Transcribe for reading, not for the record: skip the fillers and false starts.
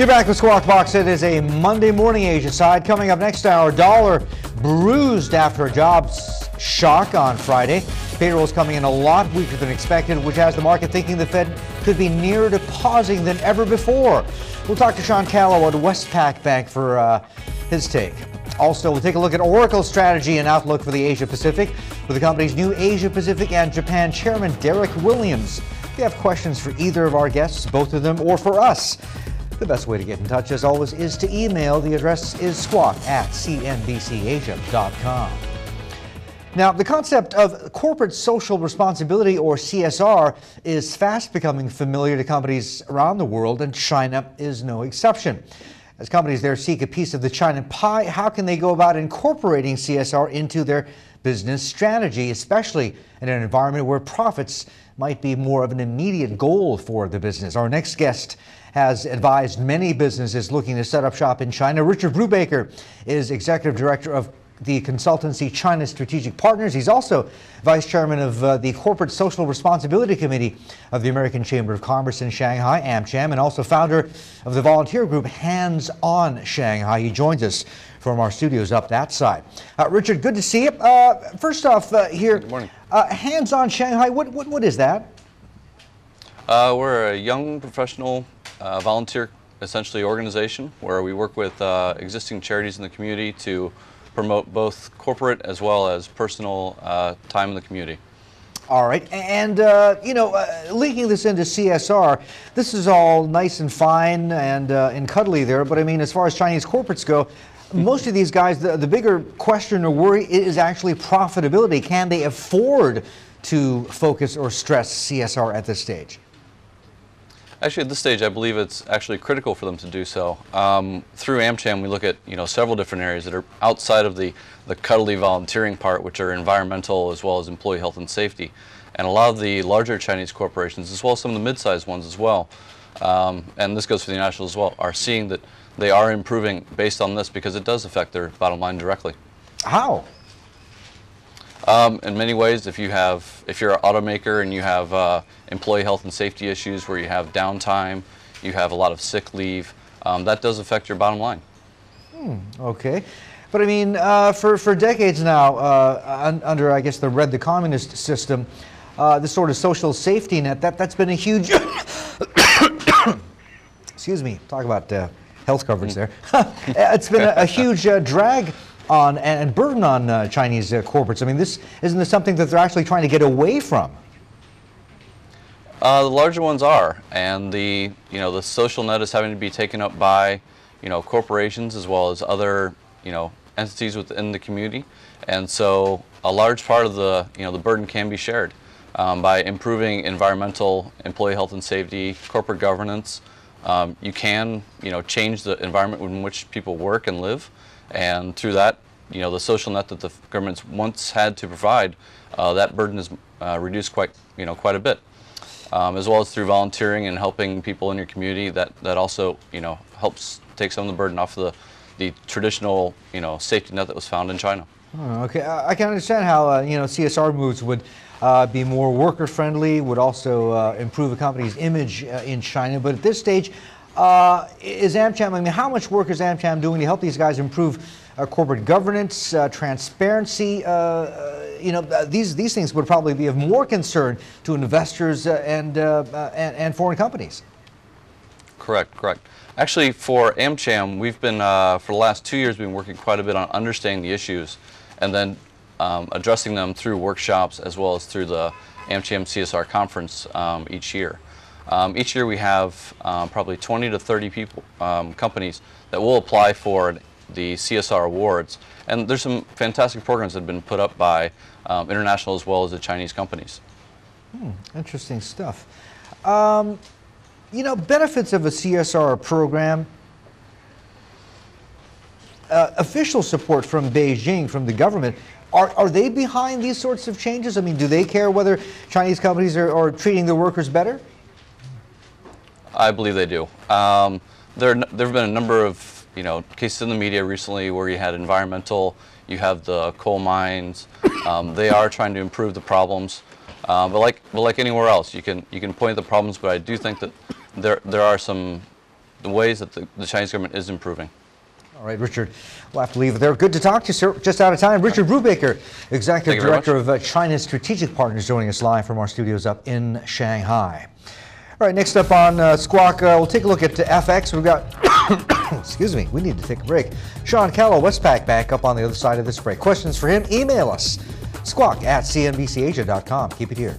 You're back with Squawk Box. It is a Monday morning Asia side. Coming up next hour, dollar bruised after a jobs shock on Friday. Payrolls coming in a lot weaker than expected, which has the market thinking the Fed could be nearer to pausing than ever before. We'll talk to Sean Callow at Westpac Bank for his take. Also, we'll take a look at Oracle's strategy and outlook for the Asia Pacific with the company's new Asia Pacific and Japan chairman, Derek Williams. If you have questions for either of our guests, both of them, or for us, the best way to get in touch, as always, is to email. The address is squawk@cnbcasia.com. Now, the concept of corporate social responsibility, or CSR, is fast becoming familiar to companies around the world, and China is no exception. As companies there seek a piece of the China pie, how can they go about incorporating CSR into their business strategy, especially in an environment where profits might be more of an immediate goal for the business? Our next guest has advised many businesses looking to set up shop in China. Richard Brubaker is executive director of the consultancy China Strategic Partners. He's also vice chairman of the Corporate Social Responsibility Committee of the American Chamber of Commerce in Shanghai, AmCham, and also founder of the volunteer group Hands On Shanghai. He joins us from our studios up that side. Richard, good to see you. First off, here, good morning. Hands On Shanghai, what is that? We're a young professional volunteer, essentially, organization where we work with existing charities in the community to promote both corporate as well as personal time in the community. All right, and linking this into CSR, this is all nice and fine and cuddly there, but I mean, as far as Chinese corporates go, most of these guys, the bigger question or worry is actually profitability. Can they afford to focus or stress CSR at this stage? Actually, at this stage, I believe it's actually critical for them to do so. Through AmCham, we look at several different areas that are outside of the cuddly volunteering part, which are environmental as well as employee health and safety. And a lot of the larger Chinese corporations, as well as some of the mid-sized ones as well, and this goes for the national as well, are seeing that they are improving based on this because it does affect their bottom line directly. How? In many ways, if you're an automaker and you have employee health and safety issues where you have downtime, you have a lot of sick leave, that does affect your bottom line. Okay. But I mean, for decades now, under, I guess, the communist system, this sort of social safety net, that's been a huge, excuse me, talk about health coverage there. It's been a huge drag on and burden on Chinese corporates. I mean, isn't this something that they're actually trying to get away from? The larger ones are, and the social net is having to be taken up by corporations as well as other entities within the community, and so a large part of the the burden can be shared by improving environmental, employee health and safety, corporate governance. You can change the environment in which people work and live. And through that, the social net that the governments once had to provide, that burden is reduced quite a bit, as well as through volunteering and helping people in your community. That also helps take some of the burden off the traditional safety net that was found in China. Oh, okay, I can understand how CSR moves would be more worker friendly, would also improve a company's image in China. But at this stage, is AmCham, I mean, how much work is AmCham doing to help these guys improve corporate governance, transparency? These things would probably be of more concern to investors and foreign companies. Correct. Actually, for AmCham, we've been, for the last 2 years, been working quite a bit on understanding the issues and then addressing them through workshops as well as through the AmCham CSR conference each year. Each year we have probably 20 to 30 companies that will apply for the CSR awards, and there's some fantastic programs that have been put up by international as well as the Chinese companies. Interesting stuff. Benefits of a CSR program, official support from Beijing, from the government, are they behind these sorts of changes? I mean, do they care whether Chinese companies are treating their workers better? I believe they do. There have been a number of cases in the media recently where you had environmental, you have the coal mines. They are trying to improve the problems, but like anywhere else, you can point at the problems. But I do think that there are some the ways that the Chinese government is improving. All right, Richard, we'll have to leave it there. Good to talk to you, sir. Just out of time. Richard Brubaker, Executive Director of China's Strategic Partners, joining us live from our studios up in Shanghai. All right, next up on Squawk, we'll take a look at FX. We've got, excuse me, we need to take a break. Sean Callow, Westpac, back up on the other side of this break. Questions for him? Email us, squawk@cnbcasia.com. Keep it here.